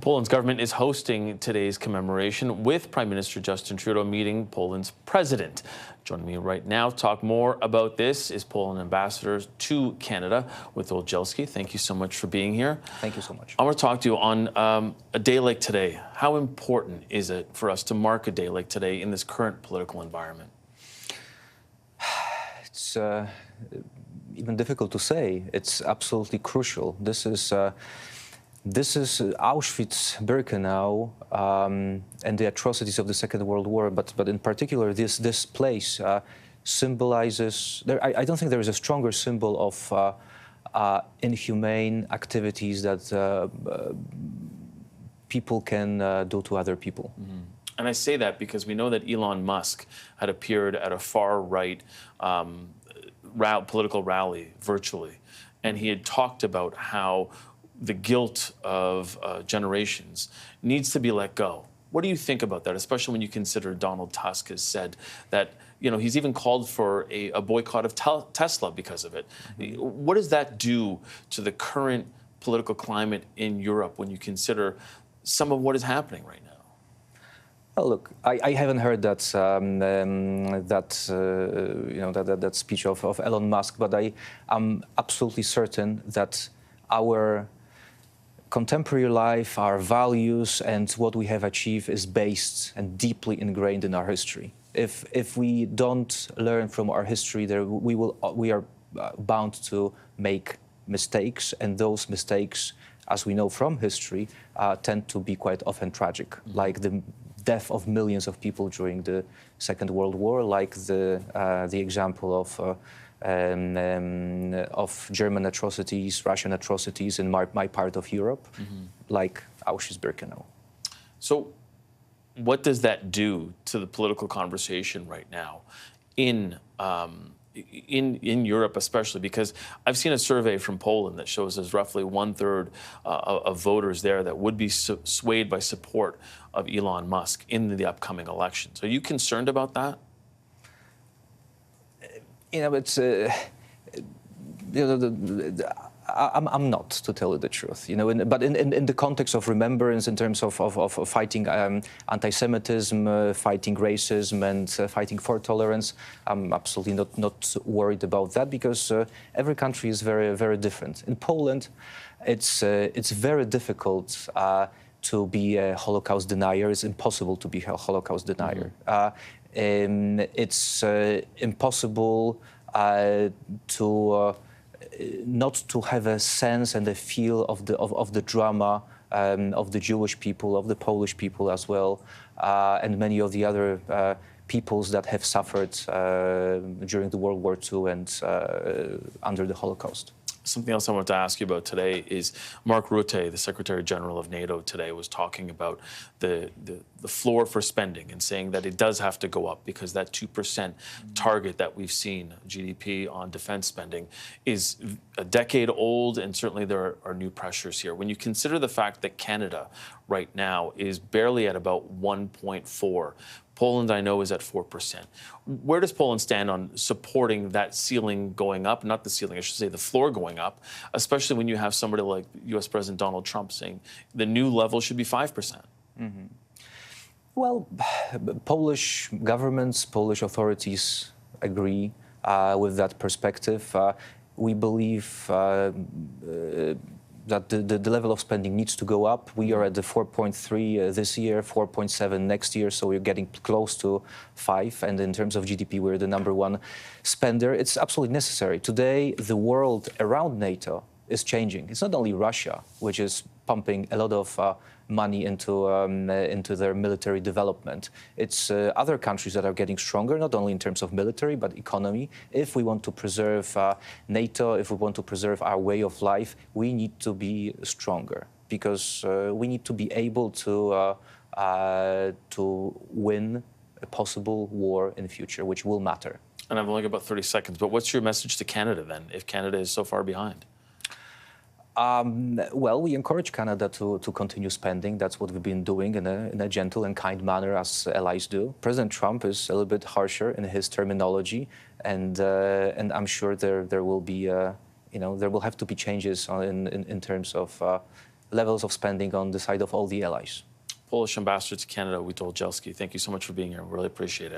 Poland's government is hosting today's commemoration with Prime Minister Justin Trudeau meeting Poland's president. Joining me right now to talk more about this is Poland Ambassador to Canada, Witold Dzielski. Thank you so much for being here. Thank you so much. I want to talk to you on a day like today. How important is it for us to mark a day like today in this current political environment? It's even difficult to say. It's absolutely crucial. This is Auschwitz, Birkenau, and the atrocities of the Second World War. But in particular, this place symbolizes. I don't think there is a stronger symbol of inhumane activities that people can do to other people. Mm-hmm. And I say that because we know that Elon Musk had appeared at a far-right political rally virtually, and he had talked about how the guilt of generations needs to be let go. What do you think about that, especially when you consider Donald Tusk has said that, you know, he's even called for a boycott of Tesla because of it. Mm-hmm. What does that do to the current political climate in Europe when you consider some of what is happening right now? Well, look, I haven't heard that that speech of Elon Musk, but I am absolutely certain that our contemporary life, our values, and what we have achieved is based and deeply ingrained in our history. If we don't learn from our history, we are bound to make mistakes, and those mistakes, as we know from history, tend to be quite often tragic, like the death of millions of people during the Second World War, like the example of German atrocities, Russian atrocities in my part of Europe, like Auschwitz-Birkenau. So what does that do to the political conversation right now in Europe, especially? Because I've seen a survey from Poland that shows there's roughly 1/3 of voters there that would be swayed by support of Elon Musk in the upcoming elections. Are you concerned about that? You know, it's I'm not, to tell you the truth. You know, but in the context of remembrance, in terms of fighting anti-Semitism, fighting racism, and fighting for tolerance, I'm absolutely not worried about that, because every country is very different. In Poland, it's very difficult to be a Holocaust denier. It's impossible to be a Holocaust denier. It's impossible to not to have a sense and a feel of the drama of the Jewish people, of the Polish people as well, and many of the other peoples that have suffered during the World War II and under the Holocaust. Something else I want to ask you about today is Mark Rutte, the Secretary General of NATO, today was talking about the floor for spending and saying that it does have to go up because that 2% target that we've seen, GDP on defense spending, is a decade old, and certainly there are new pressures here. When you consider the fact that Canada right now is barely at about 1.4, Poland, I know, is at 4%. Where does Poland stand on supporting that ceiling going up? Not the ceiling, I should say the floor going up, especially when you have somebody like U.S. President Donald Trump saying the new level should be 5%. Mm-hmm. Well, Polish governments, Polish authorities agree with that perspective. We believe that the level of spending needs to go up. We are at the 4.3 this year, 4.7 next year, so we're getting close to 5. And in terms of GDP, we're the #1 spender. It's absolutely necessary. Today, the world around NATO is changing. It's not only Russia, which is pumping a lot of money into their military development. It's other countries that are getting stronger, not only in terms of military, but economy. If we want to preserve NATO, if we want to preserve our way of life, we need to be stronger, because we need to be able to win a possible war in the future, which will matter. And I've only got about 30 seconds, but what's your message to Canada then, if Canada is so far behind? Well, we encourage Canada to continue spending. That's what we've been doing in a gentle and kind manner, as allies do. President Trump is a little bit harsher in his terminology, and I'm sure there will be, there will have to be changes in terms of levels of spending on the side of all the allies. Polish ambassador to Canada, Witold Dzielski, thank you so much for being here. Really appreciate it.